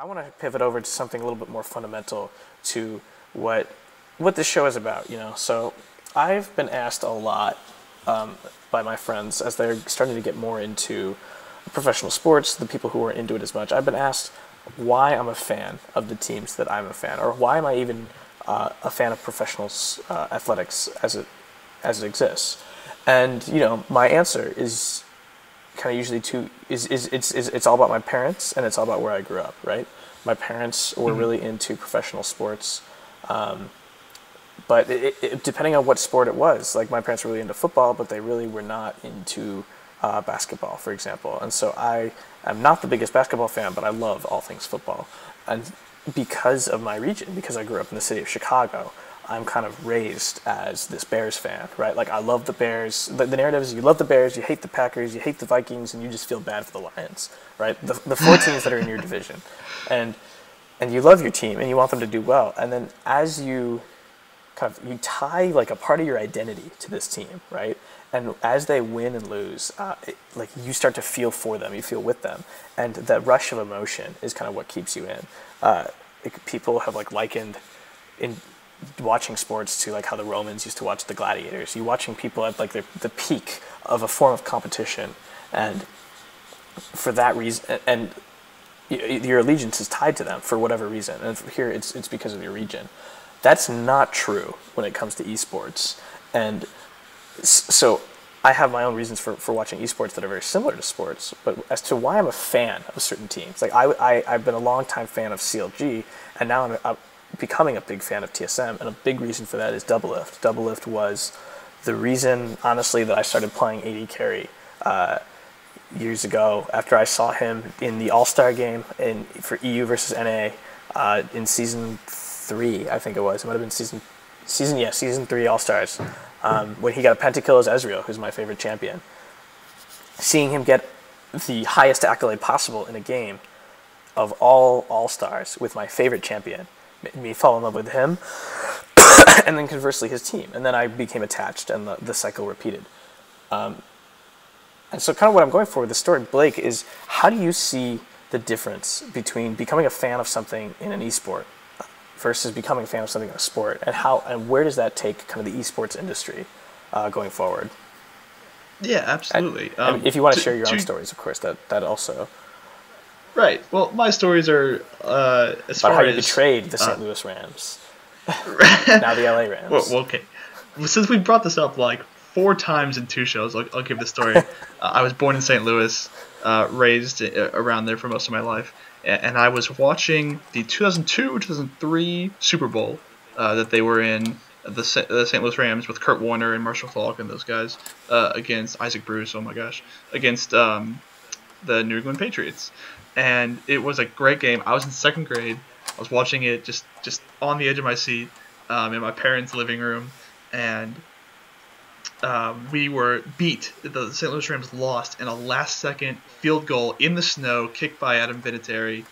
I want to pivot over to something a little bit more fundamental to what this show is about. So I've been asked a lot by my friends as they're starting to get more into professional sports, the people who aren't into it as much. I've been asked why I'm a fan of the teams that I'm a fan, or why am I even a fan of professional athletics as it exists. And my answer is kind of usually it's all about my parents, and it's all about where I grew up, right? My parents were really into professional sports, but depending on what sport it was, like my parents were really into football, but they really were not into basketball, for example. And so I am not the biggest basketball fan, but I love all things football. And because of my region, because I grew up in the city of Chicago, I'm kind of raised as this Bears fan, right? Like I love the Bears. The narrative is you love the Bears, you hate the Packers, you hate the Vikings, and you just feel bad for the Lions, right? The four teams that are in your division. And you love your team and you want them to do well. And then as you you tie like a part of your identity to this team, right? And as they win and lose, like you start to feel for them, you feel with them, and that rush of emotion is kind of what keeps you in. People have likened in watching sports to like how the Romans used to watch the gladiators. You watching people at like the peak of a form of competition, and for that reason, and your allegiance is tied to them for whatever reason. And here it's because of your region. That's not true when it comes to esports. And so I have my own reasons for watching esports that are very similar to sports, but as to why I'm a fan of certain teams, like I've been a longtime fan of CLG, and now I'm becoming a big fan of TSM, and a big reason for that is Doublelift. Doublelift was the reason, honestly, that I started playing AD carry years ago after I saw him in the All-Star game for EU versus NA in Season 3, I think it was. It might have been Season 3 All-Stars, when he got a pentakill as Ezreal, who's my favorite champion. Seeing him get the highest accolade possible in a game of all All-Stars with my favorite champion made me fall in love with him, and then conversely his team. And then I became attached, and the cycle repeated. And so kind of what I'm going for with the story, Blake, is how do you see the difference between becoming a fan of something in an esport versus becoming a fan of something in a sport, and where does that take kind of the esports industry going forward? Yeah, absolutely. And if you want to share your own stories, of course, that also. Right. Well, my stories are as far how you as betrayed the St. Louis Rams, now the LA Rams. Well, okay. Since we brought this up like 4 times in 2 shows, I'll give the story. I was born in St. Louis, raised around there for most of my life, and I was watching the 2002-2003 Super Bowl that they were in, the St. Louis Rams with Kurt Warner and Marshall Faulk and those guys against Isaac Bruce. Oh my gosh, against the New England Patriots. And it was a great game. I was in 2nd grade. I was watching it just on the edge of my seat in my parents' living room, and we were beat. The St. Louis Rams lost in a last-second field goal in the snow, kicked by Adam Vinatieri.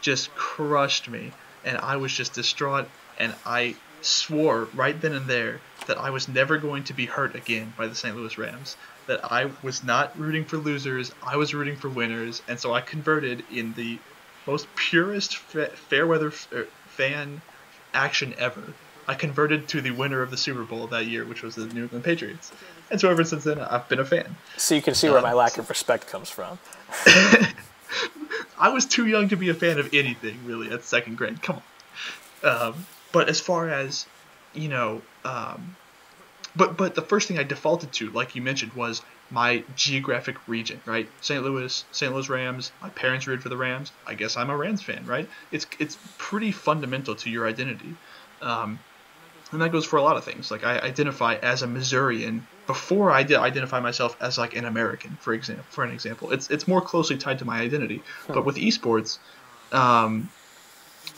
Just crushed me, and I was just distraught. And I swore right then and there that I was never going to be hurt again by the St. Louis Rams. That I was not rooting for losers, I was rooting for winners, and so I converted in the most purest fair-weather fan action ever. I converted to the winner of the Super Bowl that year, which was the New England Patriots. And so ever since then, I've been a fan. So you can see where my lack of respect comes from. I was too young to be a fan of anything, really, at 2nd grade. Come on. But as far as, But the first thing I defaulted to, like you mentioned, was my geographic region, right? St. Louis Rams. My parents rooted for the Rams. I guess I'm a Rams fan, right? It's pretty fundamental to your identity, and that goes for a lot of things. Like I identify as a Missourian before I identify myself as like an American, for an example. It's more closely tied to my identity. But with esports,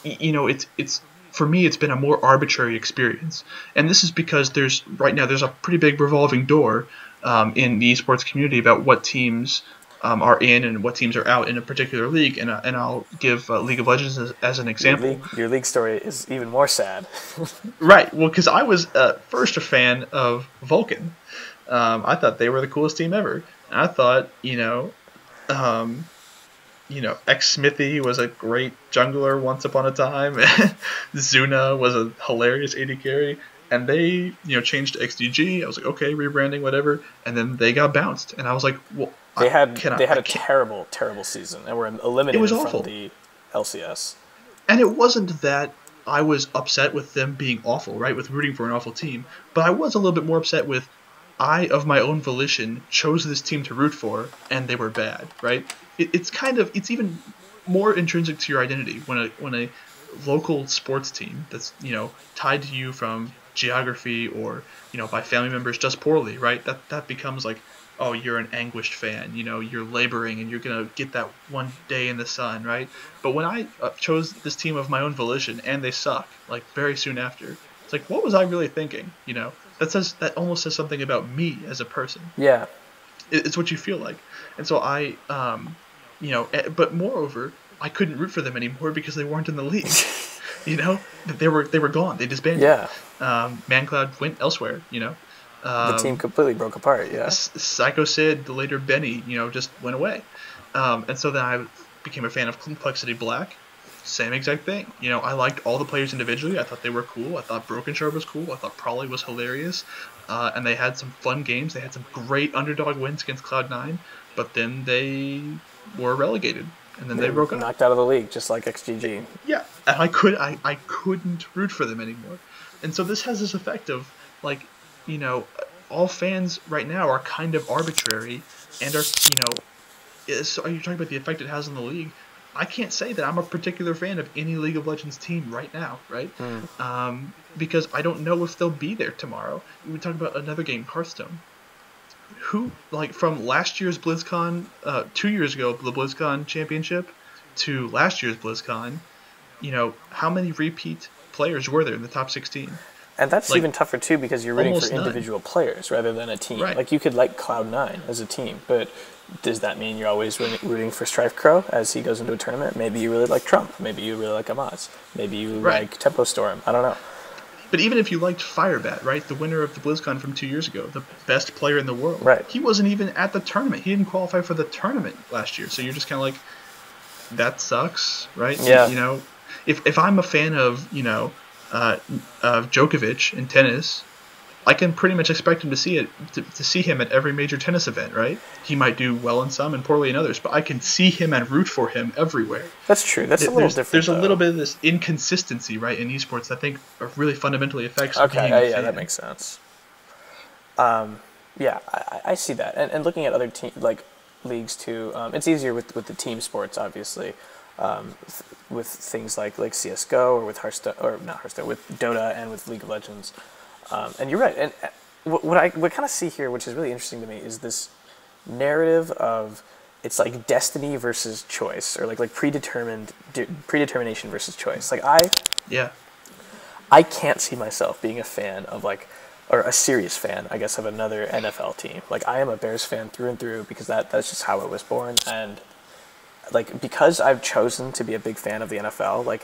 it's for me, it's been a more arbitrary experience. And this is because there's a pretty big revolving door in the esports community about what teams are in and what teams are out in a particular league. And I'll give League of Legends as an example. Your league story is even more sad. Right. Well, because I was first a fan of Vulcan. I thought they were the coolest team ever. And I thought, X Smithy was a great jungler once upon a time. Zuna was a hilarious AD carry. And they, changed to XDG. I was like, okay, rebranding, whatever. And then they got bounced. And I was like, well, they had a terrible, terrible season and were eliminated from the LCS. And it wasn't that I was upset with them being awful, right, with rooting for an awful team. But I was a little bit more upset with I, of my own volition, chose this team to root for, and they were bad, right? It's even more intrinsic to your identity when a local sports team that's, tied to you from geography or, by family members just poorly, right? That becomes like, oh, you're an anguished fan, you're laboring and you're going to get that one day in the sun, right? But when I chose this team of my own volition and they suck, like very soon after, it's like, what was I really thinking? That almost says something about me as a person. Yeah. It's what you feel like. And so but moreover, I couldn't root for them anymore because they weren't in the league. They were gone. They disbanded. Yeah. ManCloud went elsewhere. The team completely broke apart. Yeah. Psycho Sid, the later Benny, just went away. And so then I became a fan of Complexity Black. Same exact thing. I liked all the players individually. I thought they were cool. I thought Broken Shard was cool. I thought Prolly was hilarious. And they had some fun games. They had some great underdog wins against Cloud9. But then they were relegated. And then they broke up. Knocked out of the league, just like XGG. Yeah. And I couldn't root for them anymore. And so this has this effect of, like, all fans right now are kind of arbitrary and are, so are you talking about the effect it has on the league? I can't say that I'm a particular fan of any League of Legends team right now, right? Because I don't know if they'll be there tomorrow. We talk about another game, Hearthstone. Who, like, from last year's BlizzCon, 2 years ago, the BlizzCon Championship, to last year's BlizzCon, how many repeat players were there in the top 16? And that's even tougher, too, because you're rooting for individual players rather than a team. Right. Like, you could like Cloud9 as a team, but does that mean you're always rooting for Strife Crow as he goes into a tournament? Maybe you really like Trump. Maybe you really like Amaz. Maybe you like Tempo Storm. I don't know. But even if you liked Firebat, right, the winner of the BlizzCon from 2 years ago, the best player in the world, right, he wasn't even at the tournament. He didn't qualify for the tournament last year. So you're just kind of like, that sucks, right? Yeah. If I'm a fan of, of Djokovic in tennis, I can pretty much expect him to see him at every major tennis event, right? He might do well in some and poorly in others, but I can see him and root for him everywhere. That's true. That's a little different. There's a little bit of this inconsistency, right, in esports that I think really fundamentally affects. Okay, yeah, that makes sense. Yeah, I see that, and looking at other leagues too, it's easier with the team sports, obviously. With things like CS:GO or with Hearthstone, or not Hearthstone, with Dota and with League of Legends. And you're right. And what I kind of see here, which is really interesting to me, is this narrative of it's like destiny versus choice, or like predetermination versus choice. Like I can't see myself being a fan of or a serious fan, I guess, of another NFL team. Like I am a Bears fan through and through because that's just how I was born. And because I've chosen to be a big fan of the NFL,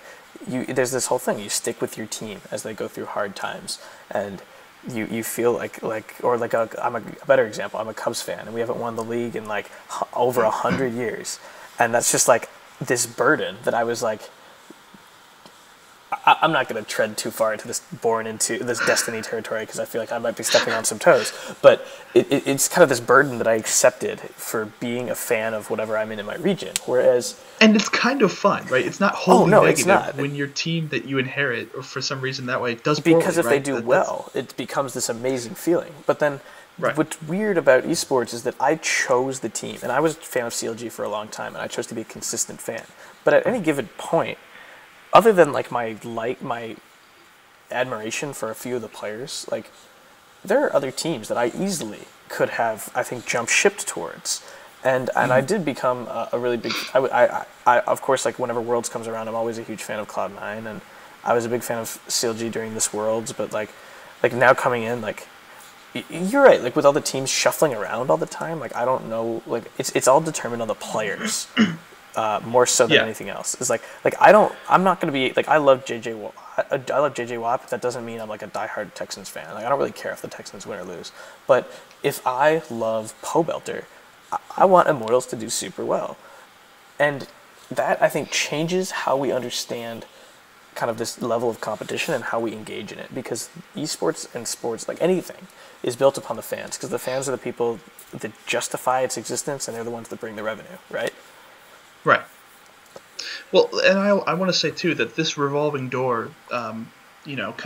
there's this whole thing. You stick with your team as they go through hard times, and you feel I'm a better example. I'm a Cubs fan, and we haven't won the league in over 100 years, and that's just this burden that I was like, I'm not going to tread too far into this destiny territory because I feel like I might be stepping on some toes. But it's kind of this burden that I accepted for being a fan of whatever I'm in my region. And it's kind of fun, right? It's not wholly negative it's not. When your team that you inherit, or for some reason that way, does poorly, because if right? they do well, it becomes this amazing feeling. But then what's weird about esports is that I chose the team, and I was a fan of CLG for a long time, and I chose to be a consistent fan. But at any given point, other than my admiration for a few of the players, there are other teams that I easily could have, I think, jumped shipped towards, and I did become a really big. I of course, whenever Worlds comes around, I'm always a huge fan of Cloud9, and I was a big fan of CLG during this Worlds, but now coming in, you're right, with all the teams shuffling around all the time, I don't know, it's all determined on the players. More so than anything else. It's I'm not gonna be I love JJ Watt. I love JJ Watt, but that doesn't mean I'm a diehard Texans fan. I don't really care if the Texans win or lose. But if I love Poe Belter, I want Immortals to do super well. And that, I think, changes how we understand kind of this level of competition and how we engage in it, because esports and sports, like anything, is built upon the fans, because the fans are the people that justify its existence, and they're the ones that bring the revenue, right? Right. Well, and I want to say too that this revolving door, kind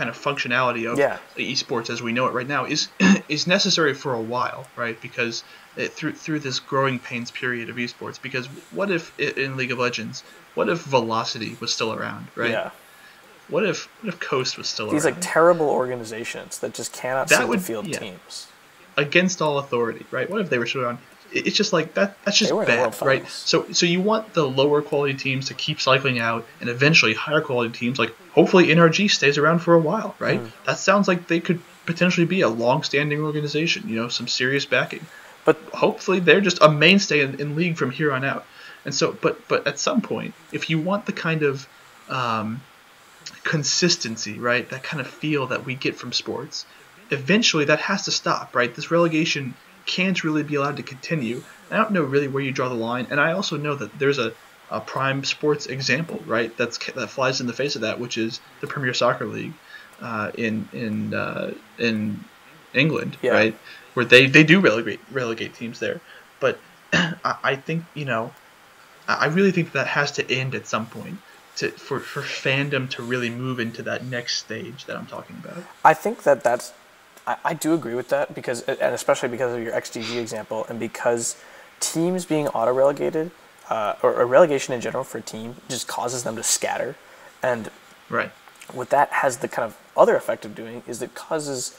of functionality of esports as we know it right now is is necessary for a while, right? Because through this growing pains period of esports, because what if in League of Legends, what if Velocity was still around, right? Yeah. What if Coast was still These around? like terrible organizations that just cannot seem to field teams against all authority, right? What if they were still around? It's just like that. That's just bad, right? So you want the lower quality teams to keep cycling out, and eventually higher quality teams, like hopefully NRG stays around for a while, right? That sounds like they could potentially be a long-standing organization, some serious backing. But hopefully they're just a mainstay in League from here on out. And so, but at some point, if you want the kind of consistency, right, that kind of feel that we get from sports, eventually that has to stop, right? This relegation can't really be allowed to continue. I don't know really where you draw the line, and I also know that there's a prime sports example, right, that flies in the face of that, which is the Premier Soccer League in England, right, where they do relegate teams there. But I think I really think that has to end at some point for fandom to really move into that next stage that I'm talking about. I think that's. I do agree with that, because, and especially because of your XGG example, and because teams being auto-relegated, or relegation in general for a team, just causes them to scatter. And what that has the kind of other effect of doing is it causes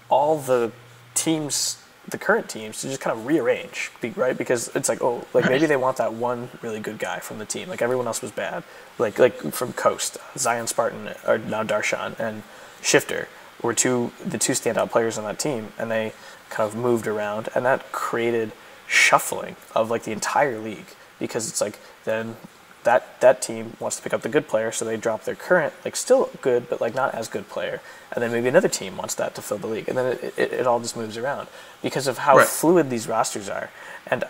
all the teams, the current teams, to just kind of rearrange, right? Because it's like, maybe they want that one really good guy from the team. Like everyone else was bad. Like from Coast, Zion Spartan, or now Darshan, and Shifter were the two standout players on that team, and they kind of moved around, and that created shuffling of like the entire league, because it's like then that team wants to pick up the good player, so they drop their current, like still good but like not as good player, and then maybe another team wants that to fill the league, and then it all just moves around because of how fluid these rosters are. And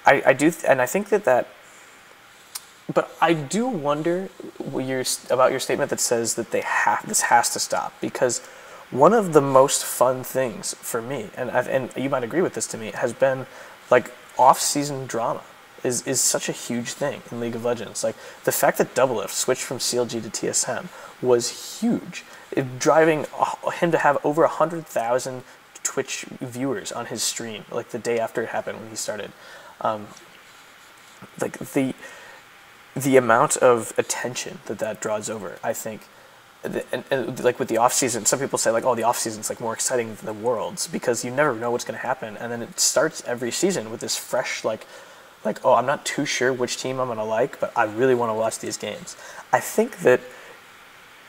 I think that. But I do wonder about your statement that says that this has to stop, because one of the most fun things for me, and you might agree with this to me, has been like off-season drama is such a huge thing in League of Legends. Like the fact that Doublelift switched from CLG to TSM was huge, driving him to have over 100,000 Twitch viewers on his stream like the day after it happened when he started. Like the amount of attention that draws over, I think, and like with the off season, some people say like, oh, the off season's like more exciting than the Worlds, because you never know what's going to happen, and then it starts every season with this fresh like, oh, I'm not too sure which team I'm going to like, but I really want to watch these games. I think that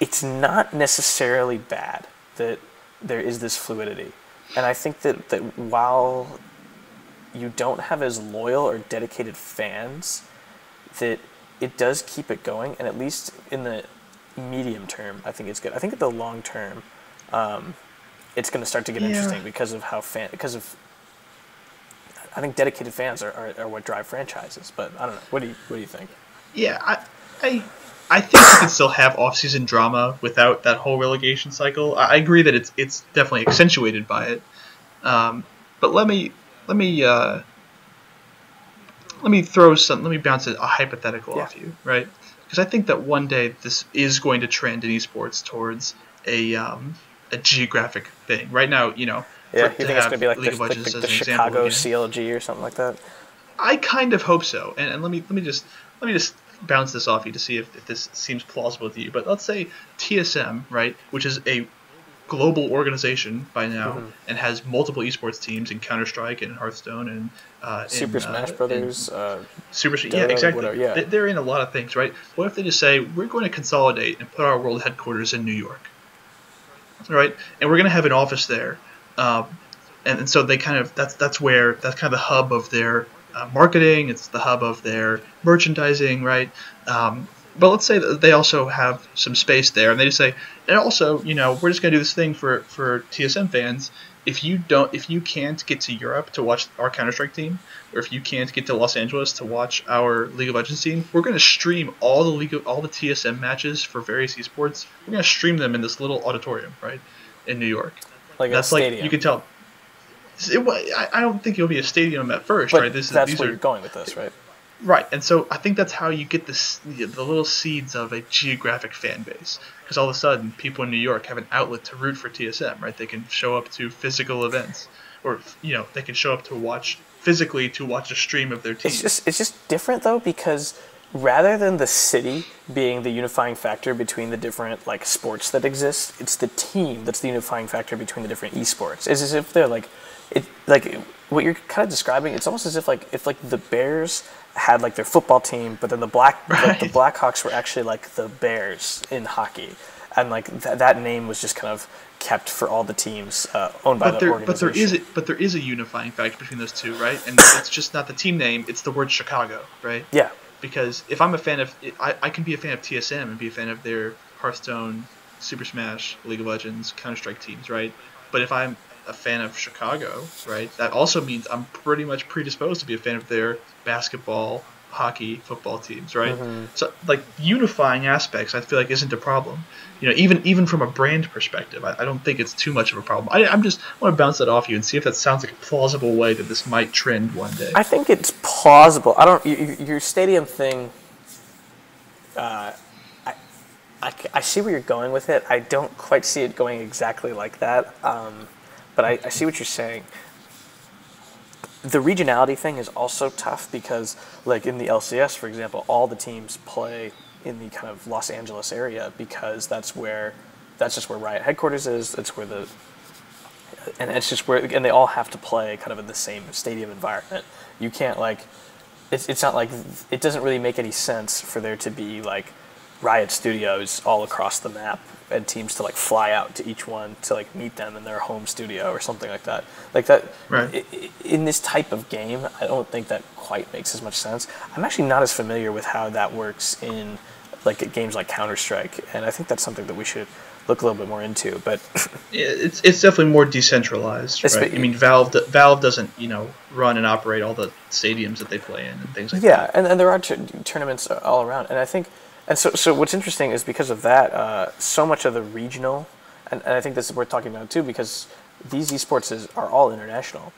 it's not necessarily bad that there is this fluidity, and I think that while you don't have as loyal or dedicated fans, that it does keep it going, and at least in the medium term, I think it's good. I think in the long term, it's going to start to get interesting because of I think dedicated fans are what drive franchises. But I don't know. What do you think? Yeah, I think you can still have off-season drama without that whole relegation cycle. I agree that it's definitely accentuated by it. But let me bounce a hypothetical off you, right? Because I think that one day this is going to trend in esports towards a geographic thing. Right now, you think it's going to be like the Chicago CLG or something like that? I kind of hope so. And let me just bounce this off you to see if this seems plausible to you. But let's say TSM, right, which is a global organization by now, and has multiple esports teams in Counter-Strike and Hearthstone and Super Smash Brothers. Yeah, exactly. They're in a lot of things, right? What if they just say, we're going to consolidate and put our world headquarters in New York, right? And we're going to have an office there, and so they kind of that's kind of the hub of their marketing. It's the hub of their merchandising, right? But let's say that they also have some space there, and they just say, and also, we're just going to do this thing for TSM fans, if you can't get to Europe to watch our Counter-Strike team, or if you can't get to Los Angeles to watch our League of Legends team, we're going to stream all the TSM matches for various esports. We're going to stream them in this little auditorium, right, in New York. Like That's a like stadium. you can tell. I don't think it'll be a stadium at first, But right? that's where you're going with this, right? Right, and so I think that's how you get the little seeds of a geographic fan base. Because all of a sudden, people in New York have an outlet to root for TSM, right? They can show up to physical events, or they can show up to watch a stream of their team. It's just different though, because rather than the city being the unifying factor between the different like sports that exist, it's the team that's the unifying factor between the different esports. It's as if they're like what you're kind of describing. It's almost as if the Bears had like their football team, but then the Blackhawks were actually like the Bears in hockey, and like that name was just kind of kept for all the teams owned by the organization. But there is a unifying factor between those two, right? And it's just not the team name; it's the word Chicago, right? Yeah. Because if I'm a fan of, I can be a fan of TSM and be a fan of their Hearthstone, Super Smash, League of Legends, Counter-Strike teams, right? But if I'm a fan of Chicago, right, that also means I'm pretty much predisposed to be a fan of their basketball, hockey, football teams, right? Mm-hmm. So like unifying aspects, I feel like isn't a problem. Even from a brand perspective, I don't think it's too much of a problem. I want to bounce that off you and see if that sounds like a plausible way that this might trend one day. I think it's plausible. I don't. Your stadium thing. I see where you're going with it. I don't quite see it going exactly like that. But I see what you're saying. The regionality thing is also tough because, like in the LCS, for example, all the teams play in the kind of Los Angeles area because that's just where Riot headquarters is. And they all have to play kind of in the same stadium environment. You can't it's not like it doesn't really make any sense for there to be like Riot studios all across the map and teams to like fly out to each one to like meet them in their home studio or something like that. Right. In this type of game, I don't think that quite makes as much sense. I'm actually not as familiar with how that works in like games like Counter-Strike, and I think that's something that we should look a little bit more into. But yeah, it's definitely more decentralized, right? I mean, Valve doesn't run and operate all the stadiums that they play in and things like that. Yeah, and there are tournaments all around, and I think. And so what's interesting is because of that, so much of the regional, and I think this is worth talking about too, because these esports are all international,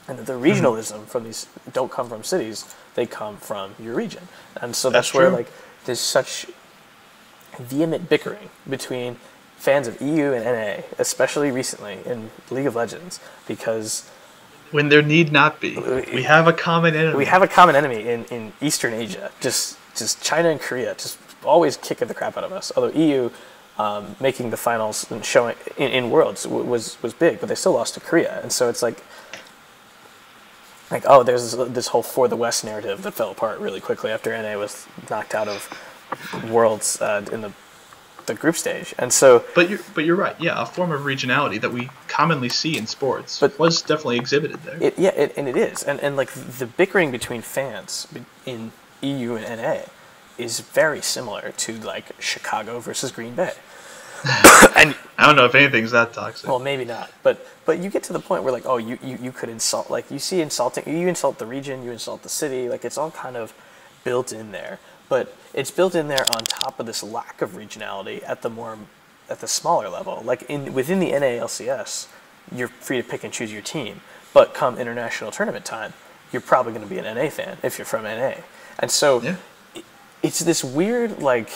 and the regionalism from these don't come from cities; they come from your region, and so that's where like there's such vehement bickering between fans of EU and NA, especially recently in League of Legends, because when there need not be, we have a common enemy. We have a common enemy in Eastern Asia, just China and Korea, just always kicking the crap out of us. Although EU making the finals and showing in Worlds was big, but they still lost to Korea, and so it's like oh, there's this whole for the West narrative that fell apart really quickly after NA was knocked out of Worlds in the group stage, and so. But you're right. Yeah, a form of regionality that we commonly see in sports was definitely exhibited there. And it is, and like the bickering between fans in EU and NA is very similar to like Chicago versus Green Bay. And I don't know if anything's that toxic. Well, maybe not, but you get to the point where like, oh, you could insult, like you see insulting, you insult the region, you insult the city, like it's all kind of built in there, but it's built in there on top of this lack of regionality at the smaller level. Like within the NALCS, you're free to pick and choose your team, but come international tournament time, you're probably going to be an NA fan if you're from NA, and so it's this weird like.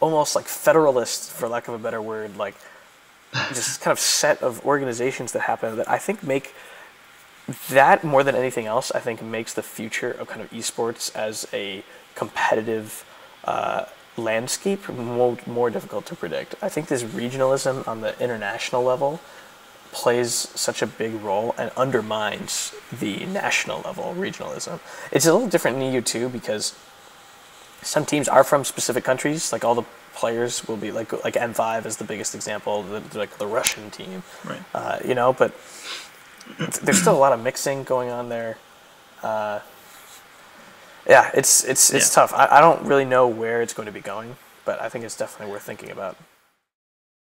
Almost like federalist, for lack of a better word, like just kind of set of organizations that happen that I think make that more than anything else, I think makes the future of kind of esports as a competitive landscape more difficult to predict. I think this regionalism on the international level plays such a big role and undermines the national level regionalism. It's a little different in EU too, because some teams are from specific countries, like all the players will be like M5 is the biggest example, like the Russian team, right? But there's still a lot of mixing going on there. It's tough. I don't really know where it's going to be going, but I think it's definitely worth thinking about.